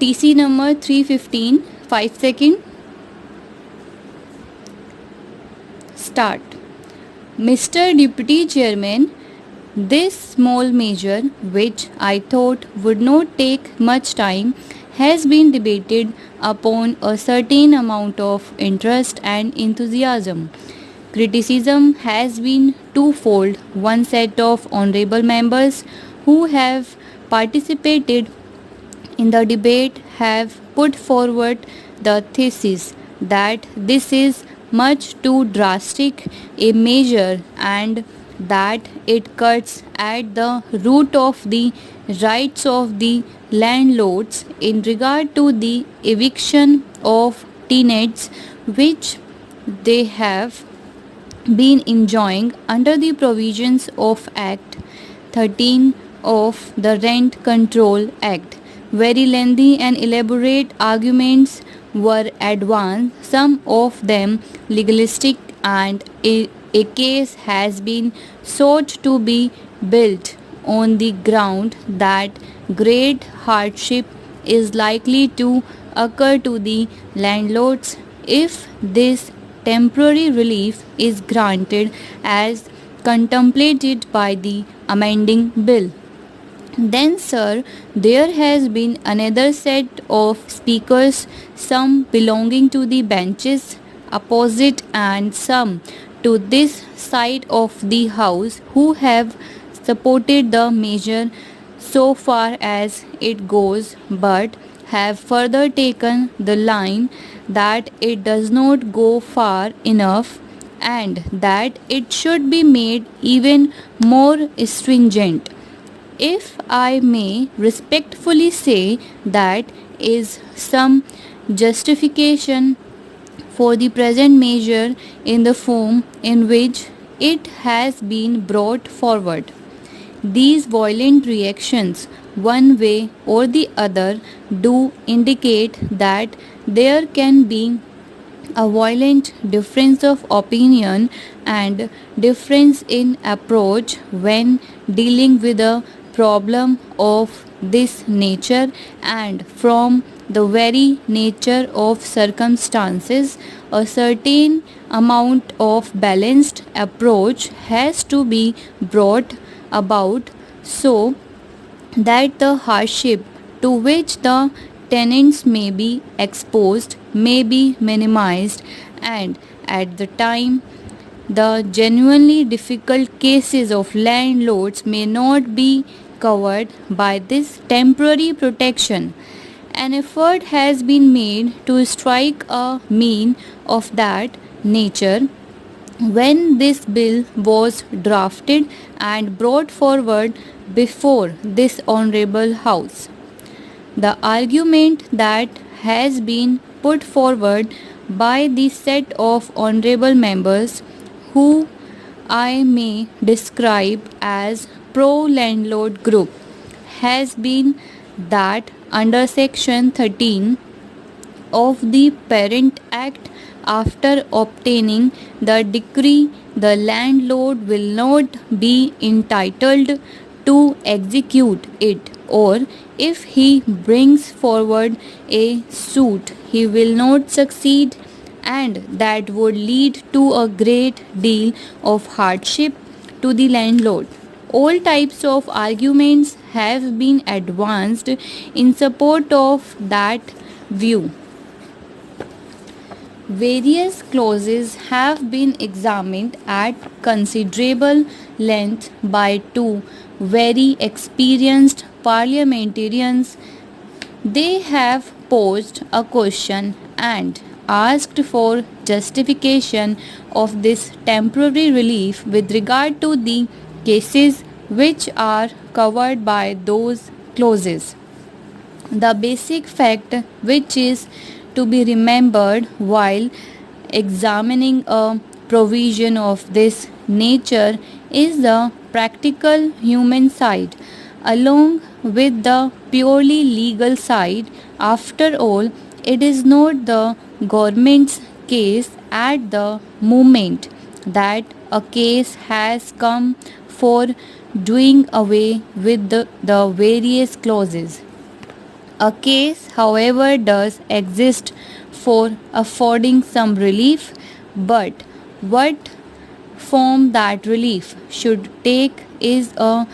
TC number 315, 5 seconds. Start. Mr. Deputy Chairman, this small measure, which I thought would not take much time, has been debated upon a certain amount of interest and enthusiasm. Criticism has been twofold. One set of honorable members who have participated in the debate have put forward the thesis that this is much too drastic a measure and that it cuts at the root of the rights of the landlords in regard to the eviction of tenants which they have been enjoying under the provisions of Act 13 of the Rent Control Act. Very lengthy and elaborate arguments were advanced, some of them legalistic, and a case has been sought to be built on the ground that great hardship is likely to occur to the landlords if this temporary relief is granted as contemplated by the amending bill. Then, sir, there has been another set of speakers, some belonging to the benches opposite and some to this side of the house, who have supported the measure so far as it goes, but have further taken the line that it does not go far enough and that it should be made even more stringent. If I may respectfully say, that is some justification for the present measure in the form in which it has been brought forward. These violent reactions, one way or the other, do indicate that there can be a violent difference of opinion and difference in approach when dealing with a problem of this nature, and from the very nature of circumstances, a certain amount of balanced approach has to be brought about so that the hardship to which the tenants may be exposed may be minimized, and at the time the genuinely difficult cases of landlords may not be covered by this temporary protection. An effort has been made to strike a mean of that nature when this bill was drafted and brought forward before this honorable House. The argument that has been put forward by the set of honorable members who I may describe as pro-landlord group has been that under Section 13 of the Parent Act, after obtaining the decree, the landlord will not be entitled to execute it, or if he brings forward a suit, he will not succeed, and that would lead to a great deal of hardship to the landlord. All types of arguments have been advanced in support of that view. Various clauses have been examined at considerable length by two very experienced parliamentarians. They have posed a question and asked for justification of this temporary relief with regard to the cases which are covered by those clauses. The basic fact which is to be remembered while examining a provision of this nature is the practical human side along with the purely legal side. After all, it is not the government's case at the moment that a case has come for doing away with the various clauses. A case, however, does exist for affording some relief, but what form that relief should take is a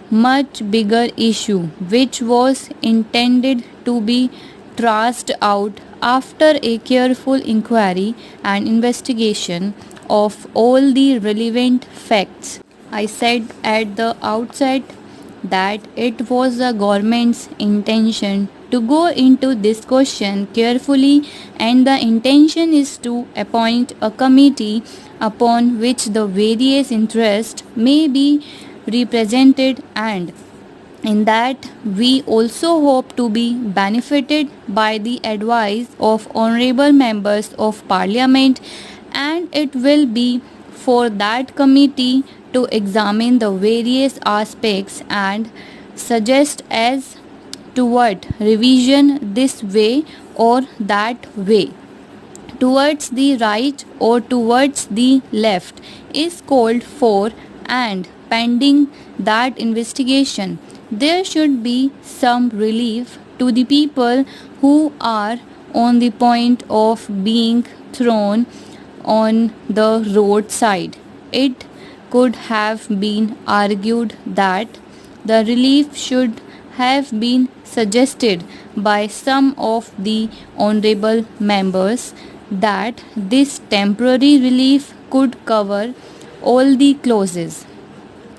much bigger issue which was intended to be traced out after a careful inquiry and investigation of all the relevant facts. I said at the outset that it was the government's intention to go into this question carefully, and the intention is to appoint a committee upon which the various interests may be represented, and in that we also hope to be benefited by the advice of honorable members of parliament, and it will be for that committee to examine the various aspects and suggest as to what revision this way or that way, towards the right or towards the left, is called for, and pending that investigation there should be some relief to the people who are on the point of being thrown on the roadside. It could have been argued that the relief should have been suggested by some of the honorable members, that this temporary relief could cover all the clauses.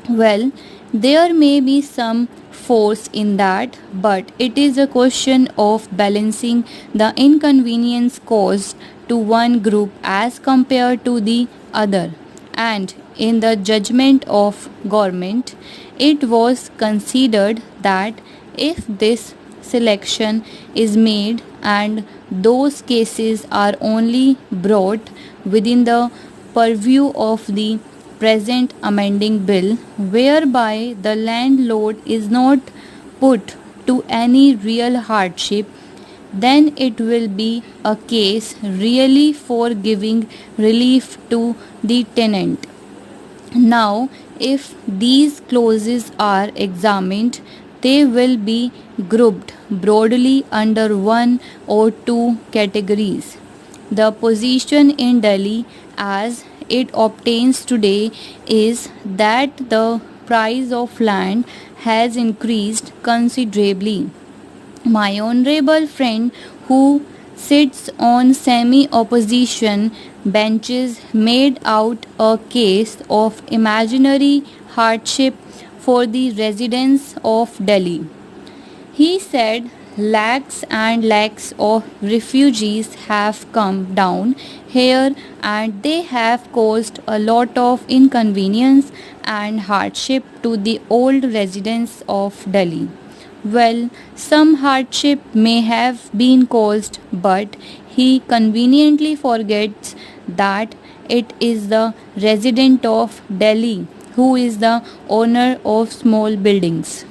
Well, there may be some force in that, but it is a question of balancing the inconvenience caused to one group as compared to the other. And in the judgment of government, it was considered that if this selection is made and those cases are only brought within the purview of the present amending bill, whereby the landlord is not put to any real hardship, then it will be a case really for giving relief to the tenant. Now, if these clauses are examined, they will be grouped broadly under one or two categories. The position in Delhi as it obtains today is that the price of land has increased considerably. My honorable friend who sits on semi-opposition benches made out a case of imaginary hardship for the residents of Delhi. He said lakhs and lakhs of refugees have come down here and they have caused a lot of inconvenience and hardship to the old residents of Delhi. Well, some hardship may have been caused, but he conveniently forgets that it is the resident of Delhi who is the owner of small buildings.